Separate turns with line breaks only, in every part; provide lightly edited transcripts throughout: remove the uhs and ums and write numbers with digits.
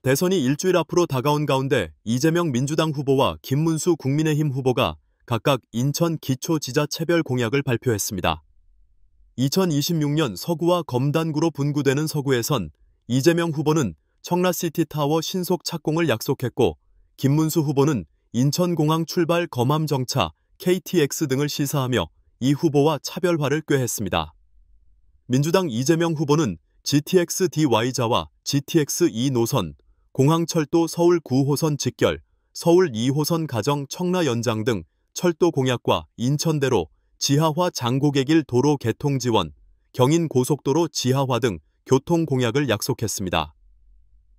대선이 일주일 앞으로 다가온 가운데 이재명 민주당 후보와 김문수 국민의힘 후보가 각각 인천 기초지자체별 공약을 발표했습니다. 2026년 서구와 검단구로 분구되는 서구에선 이재명 후보는 청라시티타워 신속 착공을 약속했고, 김문수 후보는 인천공항 출발 검암정차, KTX 등을 시사하며 이 후보와 차별화를 꾀했습니다. 민주당 이재명 후보는 GTX-DY자와 GTX-E 노선, 공항철도 서울 9호선 직결, 서울 2호선 가정 청라 연장 등 철도 공약과 인천대로, 지하화 장고개길 도로 개통 지원, 경인 고속도로 지하화 등 교통 공약을 약속했습니다.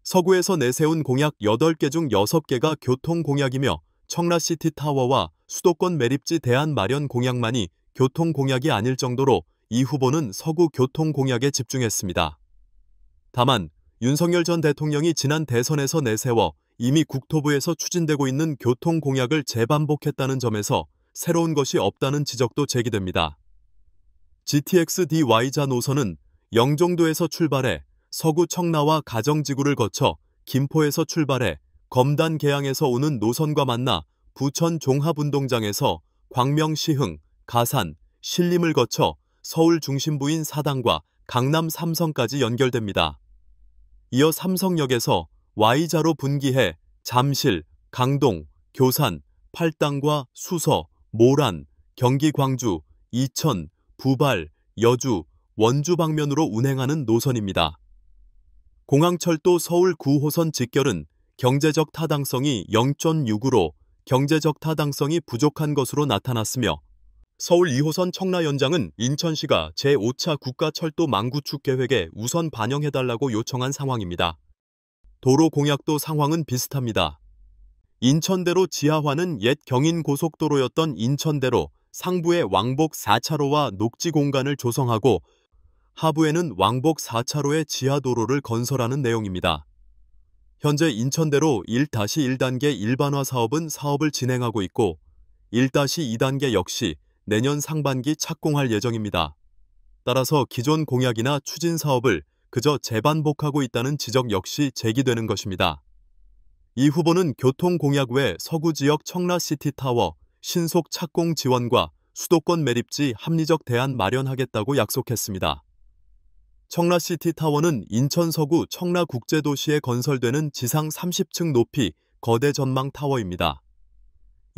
서구에서 내세운 공약 8개 중 6개가 교통 공약이며, 청라시티타워와 수도권 매립지 대안 마련 공약만이 교통 공약이 아닐 정도로 이 후보는 서구 교통 공약에 집중했습니다. 다만 윤석열 전 대통령이 지난 대선에서 내세워 이미 국토부에서 추진되고 있는 교통 공약을 재반복했다는 점에서 새로운 것이 없다는 지적도 제기됩니다. GTX-DY자 노선은 영종도에서 출발해 서구 청라와 가정지구를 거쳐 김포에서 출발해 검단 계양에서 오는 노선과 만나 부천 종합운동장에서 광명시흥, 가산, 신림을 거쳐 서울 중심부인 사당과 강남 삼성까지 연결됩니다. 이어 삼성역에서 Y자로 분기해 잠실, 강동, 교산, 팔당과 수서, 모란, 경기 광주, 이천, 부발, 여주, 원주 방면으로 운행하는 노선입니다. 공항철도 서울 9호선 직결은 경제적 타당성이 0.6으로 경제적 타당성이 부족한 것으로 나타났으며, 서울 2호선 청라 연장은 인천시가 제5차 국가철도 망구축 계획에 우선 반영해달라고 요청한 상황입니다. 도로 공약도 상황은 비슷합니다. 인천대로 지하화는 옛 경인고속도로였던 인천대로 상부에 왕복 4차로와 녹지 공간을 조성하고, 하부에는 왕복 4차로의 지하도로를 건설하는 내용입니다. 현재 인천대로 1-1단계 일반화 사업은 사업을 진행하고 있고, 1-2단계 역시 내년 상반기 착공할 예정입니다. 따라서 기존 공약이나 추진 사업을 그저 재반복하고 있다는 지적 역시 제기되는 것입니다. 이 후보는 교통 공약 외 서구 지역 청라시티타워 신속 착공 지원과 수도권 매립지 합리적 대안 마련하겠다고 약속했습니다. 청라시티타워는 인천 서구 청라국제도시에 건설되는 지상 30층 높이 거대 전망 타워입니다.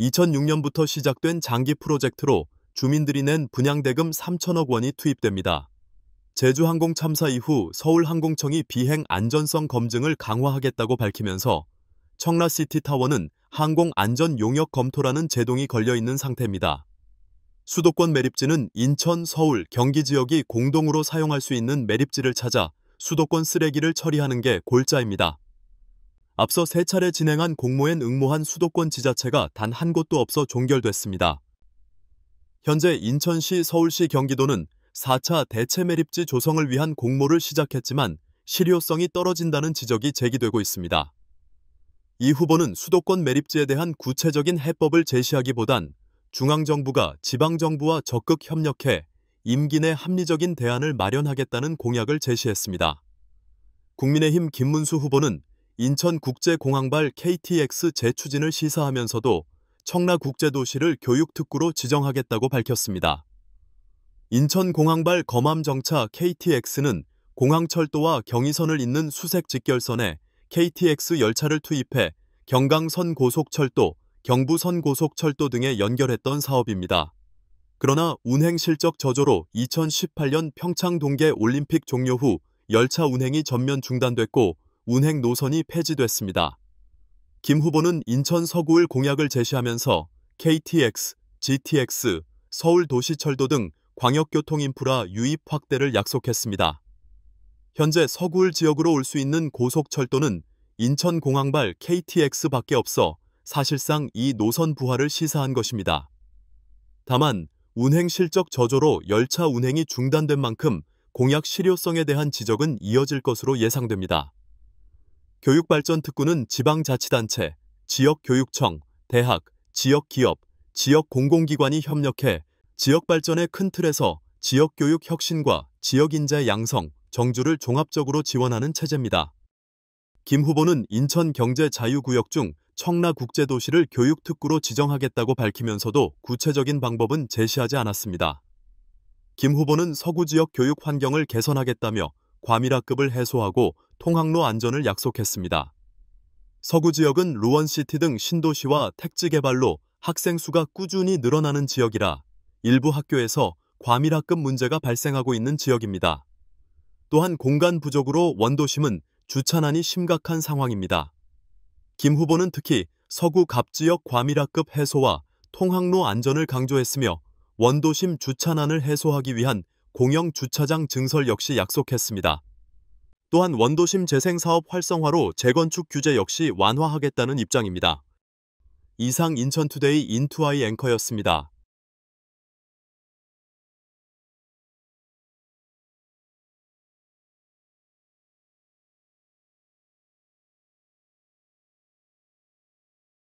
2006년부터 시작된 장기 프로젝트로 주민들이 낸 분양대금 3천억 원이 투입됩니다. 제주항공 참사 이후 서울항공청이 비행 안전성 검증을 강화하겠다고 밝히면서 청라시티타워는 항공안전 용역 검토라는 제동이 걸려있는 상태입니다. 수도권 매립지는 인천, 서울, 경기 지역이 공동으로 사용할 수 있는 매립지를 찾아 수도권 쓰레기를 처리하는 게 골자입니다. 앞서 3차례 진행한 공모엔 응모한 수도권 지자체가 단 한 곳도 없어 종결됐습니다. 현재 인천시, 서울시, 경기도는 4차 대체 매립지 조성을 위한 공모를 시작했지만 실효성이 떨어진다는 지적이 제기되고 있습니다. 이 후보는 수도권 매립지에 대한 구체적인 해법을 제시하기보단 중앙정부가 지방정부와 적극 협력해 임기 내 합리적인 대안을 마련하겠다는 공약을 제시했습니다. 국민의힘 김문수 후보는 인천국제공항발 KTX 재추진을 시사하면서도 청라국제도시를 교육특구로 지정하겠다고 밝혔습니다. 인천공항발 검암정차 KTX는 공항철도와 경의선을 잇는 수색 직결선에 KTX 열차를 투입해 경강선 고속철도, 경부선 고속철도 등에 연결했던 사업입니다. 그러나 운행 실적 저조로 2018년 평창 동계 올림픽 종료 후 열차 운행이 전면 중단됐고 운행 노선이 폐지됐습니다. 김 후보는 인천 서구을 공약을 제시하면서 KTX, GTX, 서울도시철도 등 광역교통 인프라 유입 확대를 약속했습니다. 현재 서구을 지역으로 올 수 있는 고속철도는 인천공항발 KTX밖에 없어 사실상 이 노선 부활을 시사한 것입니다. 다만 운행 실적 저조로 열차 운행이 중단된 만큼 공약 실효성에 대한 지적은 이어질 것으로 예상됩니다. 교육발전특구는 지방자치단체, 지역교육청, 대학, 지역기업, 지역공공기관이 협력해 지역발전의 큰 틀에서 지역교육 혁신과 지역인재 양성, 정주를 종합적으로 지원하는 체제입니다. 김 후보는 인천경제자유구역 중 청라국제도시를 교육특구로 지정하겠다고 밝히면서도 구체적인 방법은 제시하지 않았습니다. 김 후보는 서구 지역 교육 환경을 개선하겠다며 과밀학급을 해소하고 통학로 안전을 약속했습니다. 서구 지역은 루원시티 등 신도시와 택지 개발로 학생 수가 꾸준히 늘어나는 지역이라 일부 학교에서 과밀학급 문제가 발생하고 있는 지역입니다. 또한 공간 부족으로 원도심은 주차난이 심각한 상황입니다. 김 후보는 특히 서구 갑지역 과밀학급 해소와 통학로 안전을 강조했으며 원도심 주차난을 해소하기 위한 공영 주차장 증설 역시 약속했습니다. 또한 원도심 재생사업 활성화로 재건축 규제 역시 완화하겠다는 입장입니다. 이상 인천투데이 인투아이 앵커였습니다.